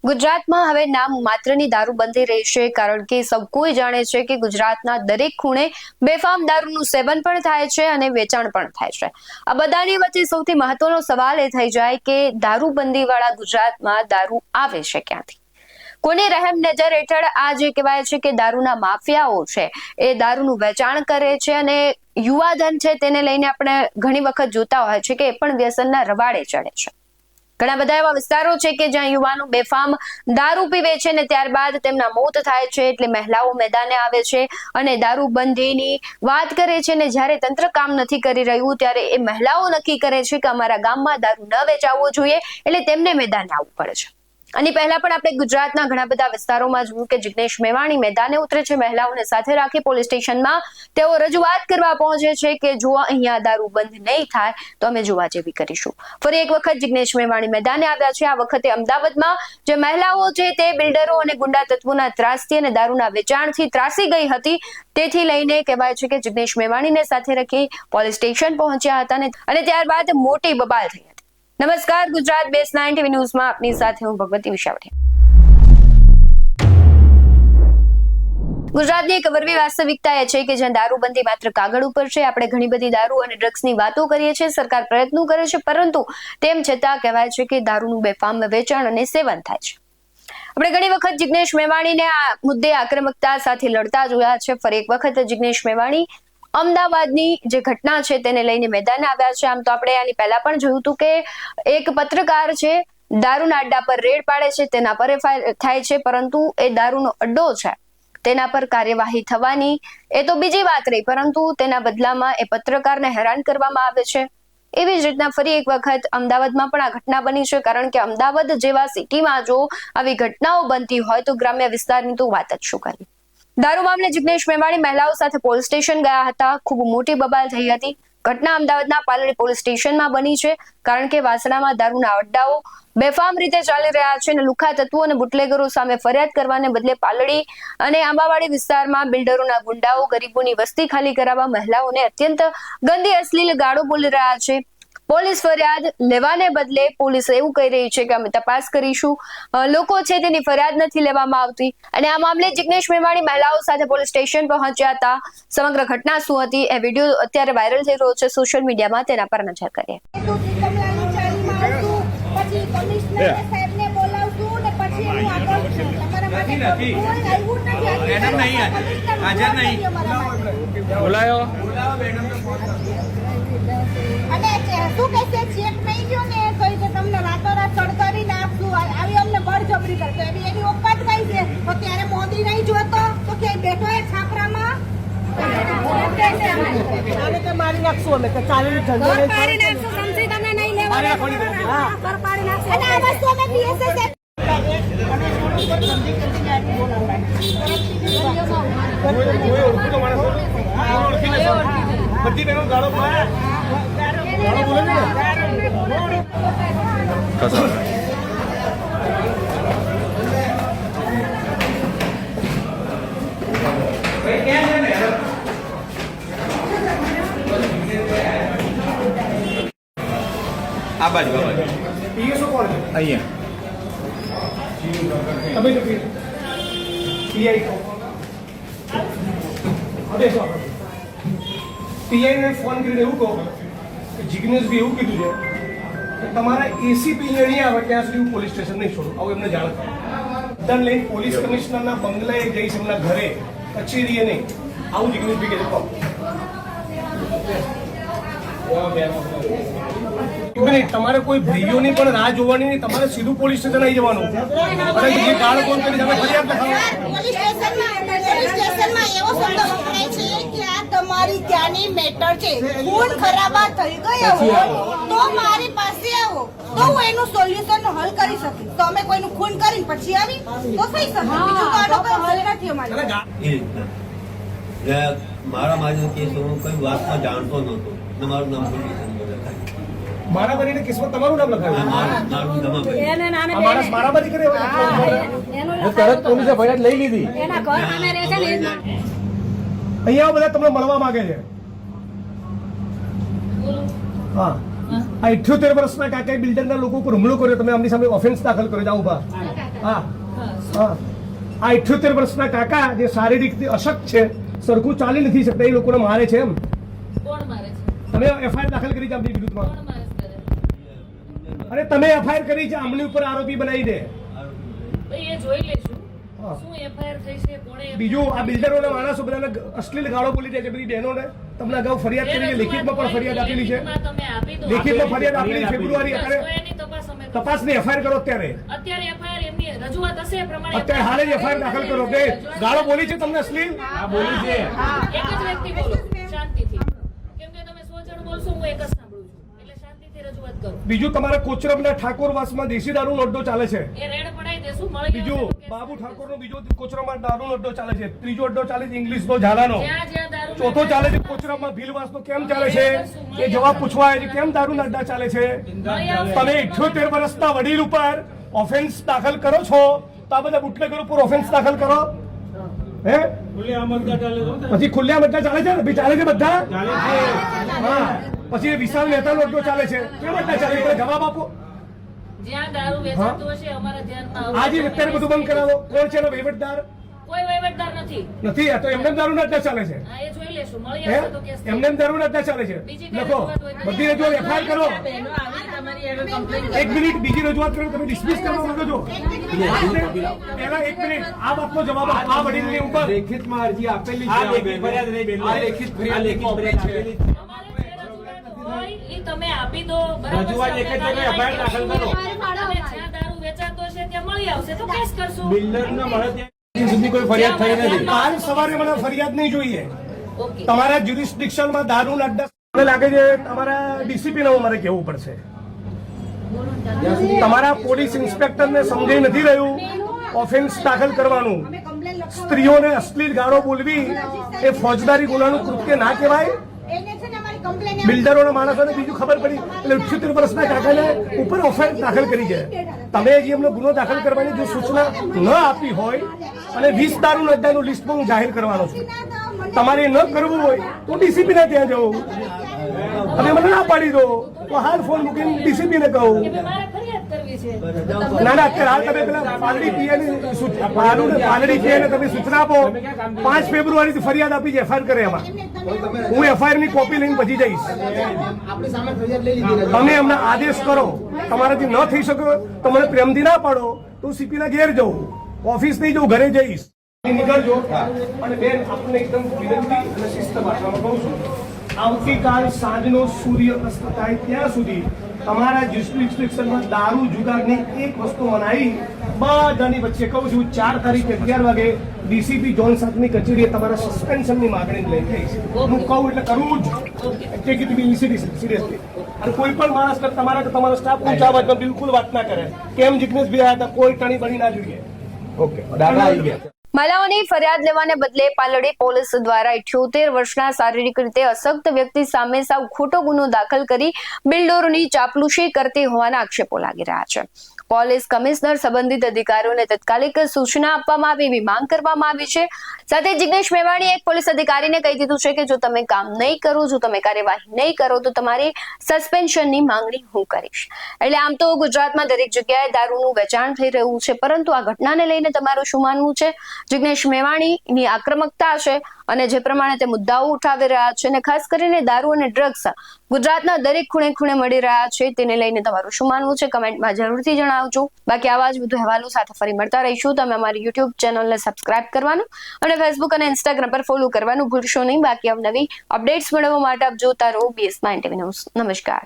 ગુજરાતમાં હવે નામ માત્રની દારૂબંધી રહેશે, કારણ કે સૌ કોઈ જાણે છે કે ગુજરાતના દરેક ખૂણે બેફામ દારૂનું સેવન પણ થાય છે અને વેચાણ પણ થાય છે। આ બધાની વચ્ચે સૌથી મહત્વનો સવાલ એ થઈ જાય કે દારૂબંધી વાળા ગુજરાતમાં દારૂ આવે છે ક્યાંથી? કોની રહેમ નજર હેઠળ આ જે કહેવાય છે કે દારૂના માફિયાઓ છે એ દારૂનું વેચાણ કરે છે અને યુવાધન છે તેને લઈને આપણે ઘણી વખત જોતા હોય છે કે એ પણ વ્યસનના રવાડે ચડે છે। ઘણા બધા એવા વિસ્તારો છે કે જ્યાં યુવાનો બેફામ દારૂ પીવે છે ને ત્યારબાદ તેમના મોત થાય છે, એટલે મહિલાઓ મેદાને આવે છે અને દારૂબંધીની વાત કરે છે ને જ્યારે તંત્ર કામ નથી કરી રહ્યું ત્યારે એ મહિલાઓ નક્કી કરે છે કે અમારા ગામમાં દારૂ ન વેચાવવો જોઈએ, એટલે તેમને મેદાને આવવું પડે છે। આની પહેલા પણ આપણે ગુજરાતના ઘણા બધા વિસ્તારોમાં જોયું કે જિગ્નેશ મેવાણી મેદાને ઉતરે છે, મહિલાઓને સાથે રાખી પોલીસ સ્ટેશનમાં તેઓ રજૂઆત કરવા પહોંચે છે કે જો અહીંયા દારૂ બંધ નહીં થાય તો અમે જોવા જેવી કરીશું। ફરી એક વખત જિગ્નેશ મેવાણી મેદાને આવ્યા છે। આ વખતે અમદાવાદમાં જે મહિલાઓ છે તે બિલ્ડરો અને ગુંડા તત્વોના ત્રાસથી અને દારૂના વેચાણથી ત્રાસી ગઈ હતી, તેથી લઈને કહેવાય છે કે જિગ્નેશ મેવાણીને સાથે રાખી પોલીસ સ્ટેશન પહોંચ્યા હતા અને ત્યારબાદ મોટી બબાલ થઈ હતી। નમસ્કાર, ગુજરાત બેસ્ટ 9 ટીવી ન્યૂઝમાં આપની સાથે હું ભગવતી વિશાવડિયા। ગુજરાતની એક વરવી વાસ્તવિકતા એ છે કે જ્યાં દારૂબંધી માત્ર કાગળ ઉપર છે। આપણે ઘણી બધી દારૂ અને ડ્રગ્સની વાતો કરીએ છીએ, સરકાર પ્રયત્નો કરે છે, પરંતુ તેમ છતાં કહેવાય છે કે દારૂનું બેફામ વેચાણ અને સેવન થાય છે। આપણે ઘણી વખત જિગ્નેશ મેવાણીને આ મુદ્દે આક્રમકતા સાથે લડતા જોયા છે। ફરી એક વખત જિગ્નેશ મેવાણી અમદાવાદની જે ઘટના છે તેને લઈને મેદાને આવ્યા છે। આમ તો આપણે આની પહેલા પણ જોયું હતું કે એક પત્રકાર છે દારૂના અડ્ડા પર રેડ પાડે છે, તેના પર એફઆઈઆર થાય છે, પરંતુ એ દારૂનો અડ્ડો છે તેના પર કાર્યવાહી થવાની એ તો બીજી વાત રહી, પરંતુ તેના બદલામાં એ પત્રકારને હેરાન કરવામાં આવે છે। એવી જ રીતના ફરી એક વખત અમદાવાદમાં પણ આ ઘટના બની છે, કારણ કે અમદાવાદ જેવા સિટીમાં જો આવી ઘટનાઓ બનતી હોય તો ગ્રામ્ય વિસ્તારની તો વાત જ શું કરવી। દારૂ મામલે જિગ્નેશ મેવાણી મહિલાઓ સાથે પોલીસ સ્ટેશન ગયા હતા, ખૂબ મોટી બબાલ થઈ હતી। ઘટના અમદાવાદના પાલડી પોલીસ સ્ટેશનમાં બની છે, કારણ કે વાસણામાં દારૂના અડ્ડાઓ બેફામ રીતે ચાલી રહ્યા છે અને લુખ્ખા તત્વો અને બુટલેગરો સામે ફરિયાદ કરવાને બદલે પાલડી અને આંબાવાડી વિસ્તારમાં બિલ્ડરોના ગુંડાઓ ગરીબોની વસ્તી ખાલી કરાવવા મહિલાઓને અત્યંત ગંદી અશ્લીલ ગાળો બોલી રહ્યા છે। પોલીસ ફરિયાદ લેવાને બદલે પોલીસ એવું કહી રહી છે કે અમે તપાસ કરીશું, લોકો છે તેની ફરિયાદ નથી લેવામાં આવતી અને આ મામલે જિગ્નેશ મેવાણી મહિલાઓ સાથે પોલીસ સ્ટેશન પહોંચ્યા હતા। સમગ્ર ઘટના શું હતી એ વિડીયો અત્યારે વાયરલ થઈ રહ્યો છે સોશિયલ મીડિયામાં, તેના પર નજર કરીએ। અને શું કહેશે ચેક નહીં ગયો ને તો કે તમને રાતોરાત સળગાવી નાખશું, આવી અમને બળજબરી કરતો, એની ઓકાત કઈ છે? તો ત્યારે મોદી નહીં જોતો તો કે બેઠો એ છાપરામાં મારી નાખશું અમે કે ચાલી જલ્દી મારી નાખશું, સમજી તમને નહીં લેવા હા પર પાડી નાખશું અને આ વસ્તુ અમે પીએસએસ બધી બહેનો ગાળો બોલે ને આ બાજુ પીએસઓ કોણ છે અહીંયા? તમે જો પીઆઈ હવે શું પીઆઈને ફોન કરીને એવું કહો કે જિગ્નેશભાઈ એવું કીધું છે કે તમારા એસીપી નહીં આવે ત્યાં સુધી હું પોલીસ સ્ટેશન નહીં છોડું, આવું એમને જાણ થાય। બધાને લઈને પોલીસ કમિશનરના બંગલાએ જઈશ, એમના ઘરે કચેરીએ નહીં, આવું જિગ્નેશભાઈ કહે છે। તમારે કોઈ ભાઈઓની પણ રાહ જોવાની નહીં, તમારે સીધું પોલીસ સ્ટેશન આવી જવાનું અને જે ગાળ કોણ કરી તમે ફરિયાદ તમારી ત્યાંની મેટર છે, ખૂન ખરાબા થઈ ગયા હોય તો મારી પાસે આવો તો હું એનું સોલ્યુશન હલ કરી શકીશ। તો અમે કોઈનું ખૂન કરીને પછી આવી તો થઈ શકે, બીજું તો આનો કોઈ હલ નથી અમારી। મારા મારી કેસ હું કઈ વાતમાં જાણતો નહોતો ને મારું નામ મારામારીના કેસમાં તમારું નામ લખાવ્યું, મારામારી કરે તરત પોલીસે ફરિયાદ લઈ લીધી। અહીંયા બધા તમને મળવા માંગે છે। હા, આ 78 વર્ષના કાકાએ બિલ્ડરના લોકો ઉપર હુમલો કર્યો, તમે આમની સામે ઓફેન્સ દાખલ કર્યો, જાઓ ઉભા હા હા આ 78 વર્ષના કાકા જે શારીરિક રીતે અશક્ત છે, સરખું ચાલી નથી શકતા, એ લોકોને મારે છે એમ. કોણ મારે છે? તમે એફઆઈઆર દાખલ કરી છે આમની વિરુદ્ધમાં, કોણ મારે છે? અને તમે એફઆઈઆર કરી છે આમની ઉપર આરોપી બનાવી દે. ભાઈ એ જોઈ લેશું હા. શું એફઆઈઆર થઈ છે, કોણે બીજું આ બિલ્ડરોના માણસો બધાને અશ્લીલ ગાળો બોલી દે છે બધી બહેનોને. તમને અગાઉ ફરિયાદ કરી છે, લેખિતમાં પણ ફરિયાદ આપેલી છે, તમે આપી દો. લેખિતમાં ફરિયાદ આપેલી ફેબ્રુઆરી. બસ, તો અત્યારે એની તપાસ અમે તપાસની એફઆઈઆર કરો. અત્યારે એફઆઈઆર એમની રજૂઆત હશે એ પ્રમાણે અત્યારે હાલે જ એફઆઈઆર દાખલ કરો કે ગાળો બોલી છે તમને અશ્લીલ. એક જ વ્યક્તિ બોલો શાંતિથી, કેમ કે તમે 100 જણ બોલશો, હું એક જ સાંભળું છું, એટલે શાંતિથી રજૂઆત કરો. બીજું તમારા કોચરબના ઠાકોરવાસમાં દેશી દારૂનો અડ્ડો ચાલે છે. એ રેડ પડાઈ દેશું, મળી બીજું બાબુ ઠાકોરનો બીજો કોચરામાં દારૂનો અડ્ડો ચાલે છે. ત્રીજો અડ્ડો ચાલે છે ઇંગ્લિશનો ઝાલાનો. જ્યાં જ્યાં દારૂ ચોથો ચાલે છે કોચરામાં ભીલવાસનો. કેમ ચાલે છે એ જવાબ પૂછવા આવ્યા છે. કેમ દારૂના અડ્ડા ચાલે છે? તમે 78 વર્ષના વડીલ ઉપર ઓફેન્સ દાખલ કરો છો, તો આ બધા બુટલેગર ઉપર ઓફેન્સ દાખલ કરો. હે પછી ખુલ્લેઆમ અડ્ડા ચાલે છે ને? ભાઈ ચાલે છે બધા. હા પછી એ વિશાલ મહેતાનો અડ્ડો ચાલે છે. કેમ અડ્ડા ચાલે છે? જવાબ આપો. જ્યાં દારૂ વેચાતું હશે અમારા ધ્યાનમાં આજે અત્યારે બધું બંધ કરાવો. કોણ છે એનો વહીવટદાર? કોઈ વહીવટદાર નથી. નથી. આ તો એમને દારૂના અડ્ડા ચાલે છે. હા, એ જોઈ લેશું, મળી હે? આવશે તો કેસ થઈ એમને દારૂના અડ્ડા ચાલે છે. બીજી કઈ લખો રજૂઆત હોય તો બધી રજૂઆત એફઆઈઆર કરો. એક મિનિટ બીજી રજૂઆત કરો. તમે ડિસમિસ કરવા માંગો છો? પહેલા એક મિનિટ આ બાતનો જવાબ આપો. આ વડીલની ઉપર લેખિતમાં અરજી આપેલી છે. આ લેખિત ફરિયાદ નહીં બેન. આ લેખિત ફરિયાદ આપેલી છે. તમારે જે રજૂઆત હોય ઈ તમે આપી દો. બરાબર? રજૂઆત એક જ જગ્યાએ એફઆઈઆર દાખલ કરો. અને જ્યાં દારૂ વેચાતો હશે ત્યાં મળી આવશે તો કેસ કરશું. બિલ્ડરના મળે ત્યાં સુધી કોઈ ફરિયાદ થઈ નથી. કાલ સવારે મને ફરિયાદ નહીં જોઈએ. ઓકે. તમારા જ્યુરિસ્ડિક્શનમાં દારૂના અડ્ડા મને લાગે છે તમારા ડીસીપીને મારે કહેવું પડશે. તમારા પોલીસ ઇન્સ્પેક્ટરને સમજાઈ નથી રહ્યું ઓફેન્સ દાખલ કરવાનું. સ્ત્રીઓને અશ્લીલ ગાળો બોલવી એ ફોજદારી ગુનાનું કૃત્ય ના કહેવાય. એને છે ને અમારી કમ્પ્લેન બિલ્ડરોના માણસોને બીજું ખબર પડી એટલે 78 વર્ષના કાકાને ઉપર ઓફેન્સ દાખલ કરી છે. તમે હજી એમનો ગુનો દાખલ કરવાની જો સૂચના ન આપી હોય અને 20 દારૂના અડ્ડાનું લિસ્ટ હું જાહેર કરવાનો છું. તમારે ન કરવું હોય તો ડીસીપી ને ત્યાં જવું. અને મને ના પાડી દો તો હાલ ફોન મૂકીને ડીસીપી ને કહું. કે મારે ફરિયાદ કરવી છે. ના ના અત્યારે હાલ તમે પેલા પાલડી પીએની પાલડી પીએને તમે સૂચના આપો. 5 ફેબ્રુઆરીથી ફરિયાદ આપી છે. એફઆઈઆર કરે એમાં હું એફઆઈઆર ની કોપી લઈને પછી જઈશ. તમે એમને આદેશ કરો. તમારાથી ન થઈ શકે તો મને પ્રેમથી ના પાડો તો સીપી ના ઘેર જવું, ઓફિસ નહીં જવું, ઘરે જઈશ. નીકળજો. અને બેન આપને એકદમ વિનંતી અને શિસ્ત ભાષામાં કહું છું, આવતીકાલ સાંજનો સૂર્ય અસ્ત થાય ત્યાં સુધી તમારા જ્યુરિસ્ડિક્શનમાં દારૂ જુગારની એક વસ્તુ મનાઈ બધાની વચ્ચે કહું છું 4 તારીખે 11 વાગે ડીસીપી જોન સાથની કચેરીએ તમારા સસ્પેન્શનની માગણી લઈ જઈશ. હું કહું એટલે કરવું જ. Take it be seriously. અને કોઈ પણ માણસ તમારા કે તમારો સ્ટાફ ઊંચા અવાજમાં બિલકુલ વાત ના કરે. કેમ જિગ્નેશભાઈ આવ્યા હતા, કોઈ ટણી બની ના જોઈએ. ઓકે દાદા આવી ગયા. મહિલાઓની ફરિયાદ લેવાને બદલે પાલડી પોલીસ દ્વારા 78 વર્ષના શારીરિક રીતે અશક્ત વ્યક્તિ સામે સાવ ખોટો ગુનો દાખલ કરી બિલ્ડરોની ચાપલુસી કરતી હોવાના આક્ષેપો લાગી રહ્યા છે. પોલીસ કમિશનર સંબંધિત અધિકારીઓને તાત્કાલિક સૂચના આપવામાં આવે એવી માંગ કરવામાં આવી છે. સાથે જિગ્નેશ મેવાણીએ એક પોલીસ અધિકારીને કહી દીધું છે કે જો તમે કામ નહીં કરો, જો તમે કાર્યવાહી નહીં કરો તો તમારી સસ્પેન્શનની માંગણી હું કરીશ. એટલે આમ તો ગુજરાતમાં દરેક જગ્યાએ દારૂનું વેચાણ થઈ રહ્યું છે, પરંતુ આ ઘટનાને લઈને તમારું શું માનવું છે? જિગ્નેશ મેવાણીની આક્રમકતા છે અને જે પ્રમાણે તે મુદ્દાઓ ઉઠાવી રહ્યા છે અને ખાસ કરીને દારૂ અને ડ્રગ્સ ગુજરાતના દરેક ખૂણે ખૂણે મળી રહ્યા છે, તેને લઈને તમારું શું માનવું છે? કમેન્ટમાં જરૂરથી જણાવજો. બાકી આવા જ વધુ અહેવાલો સાથે ફરી મળતા રહીશું. તમે અમારી યુટ્યુબ ચેનલને સબસ્ક્રાઇબ કરવાનું અને ફેસબુક અને ઇન્સ્ટાગ્રામ પર ફોલો કરવાનું ભૂલશો નહીં. બાકી અવનવી અપડેટ્સ મેળવવા માટે આપ જોતા રહો BS9 TV ન્યૂઝ. નમસ્કાર.